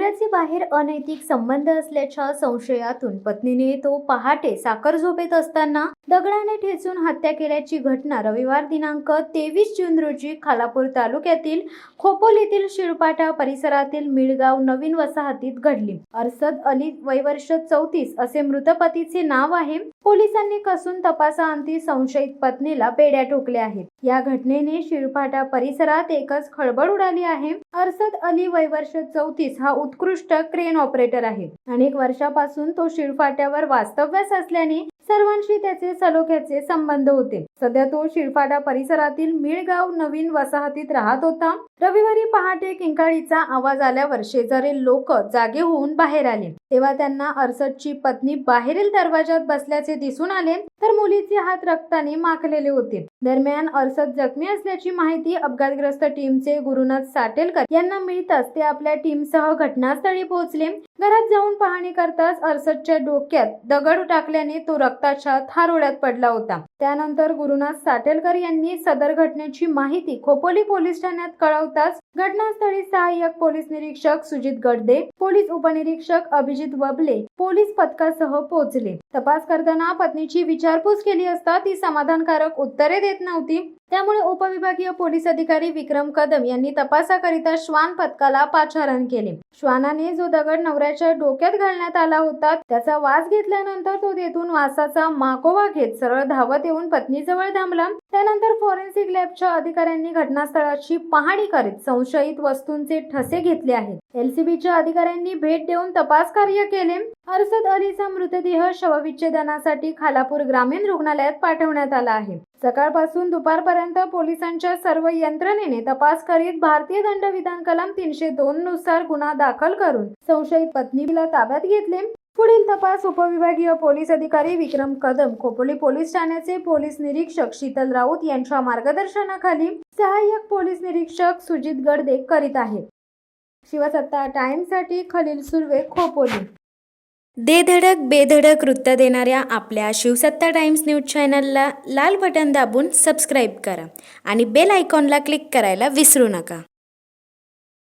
नवऱ्याचे बाहेर अनैतिक संबंध असल्याच्या संशयातून पत्नीने तो पहाटे साखर झोपेत असताना दगडाने ठेचून हत्या केल्याची घटना रविवार दिनांक 23 जून रोजी खालापूर तालुक्यातील खोपोलीतील शिळपाटा परिसरातील मिळगाव नवीन वसाहतीत घडली। अरसद अली वय वर्ष 34 असे मृत पतीचे नाव आहे। पोलिसांनी कसून तपासाअंती संशयित पत्नीला बेड्या ठोकल्या आहेत। या घटनेने शिळपाटा परिसरात एकच खळबळ उडाली आहे। अरसद अली वय वर्ष 34 हा उत्कृष्ट क्रेन ऑपरेटर आहे। अनेक वर्षापासून तो शिळपाट्यावर वास्तव्यास असल्याने सर्वांशी त्याचे सलोख्याचे संबंध होते। सध्या तो शिळपाटा परिसरातील मिळगाव नवीन वसाहतीत राहत होता। रविवारी पहाटे किंकाळीचा आवाज आल्यावर शेजारील लोक जागे होऊन बाहेर आले, तेव्हा त्यांना अरसदची पत्नी बाहेरील दरवाजात बसल्याचे दिसून आले, तर मुलीचे हात रक्ताने माखलेले होते। दरम्यान अरसद जखमी असल्याची माहिती अपघातग्रस्त टीमचे गुरुनाथ साटेलकर यांना मिळताच ते आपल्या टीमसह घटनास्थळी पोहोचले। घरात जाऊन पाहणी करताच अरसदच्या डोक्यात दगड टाकल्याने तो रक्ताच्या थारोळ्यात पडला होता। त्यानंतर गुरुनाथ साटेलकर यांनी सदर घटनेची माहिती खोपोली पोलीस ठाण्यात कळवताच घटनास्थळी सहाय्यक पोलीस निरीक्षक सुजित गडदे, पोलीस उपनिरीक्षक अभिजित वबले पोलीस पथकासह पोहोचले। तपास करताना पत्नीची विचारपूस केली असता ती समाधानकारक उत्तरे देत नव्हती। त्यामुळे उपविभागीय पोलीस अधिकारी विक्रम कदम यांनी तपासाकरिता श्वान पथकाला पाचारण केले। श्वानाने जो दगड नवऱ्याच्या डोक्यात घालण्यात आला होता त्याचा वास घेतल्यानंतर तो तेथून वासाचा मागोवा घेत सरळ धावत येऊन पत्नीजवळ थांबला। त्यानंतर फॉरेन्सिक लॅबच्या अधिकाऱ्यांनी घटनास्थळाची पाहणी करीत संशयित वस्तूंचे ठसे घेतले आहेत। एलसीबीच्या अधिकाऱ्यांनी भेट देऊन तपास कार्य केले। अरसद अलीचा मृतदेह शवविच्छेदनासाठी खालापूर ग्रामीण रुग्णालयात पाठवण्यात आला आहे। सकाळपासून दुपारपर्यंत पोलिसांच्या सर्व यंत्रणेने तपास करीत भारतीय दंडविधान कलम 302 नुसार गुन्हा दाखल करून संशयित पत्नीला ताब्यात घेतले। पुढील तपास उपविभागीय पोलीस अधिकारी विक्रम कदम, खोपोली पोलीस ठाण्याचे पोलीस निरीक्षक शीतल राऊत यांच्या मार्गदर्शनाखाली सहाय्यक पोलीस निरीक्षक सुजित गडदे करीत आहेत। शिवसत्ता टाइम्ससाठी खलील सुर्वे, खोपोली। दे धडक बेधडक वृत्त देणाऱ्या आपल्या शिवसत्ता टाइम्स न्यूज चॅनलला लाल बटन दाबून सबस्क्राईब करा आणि बेल आयकॉनला क्लिक करायला विसरू नका।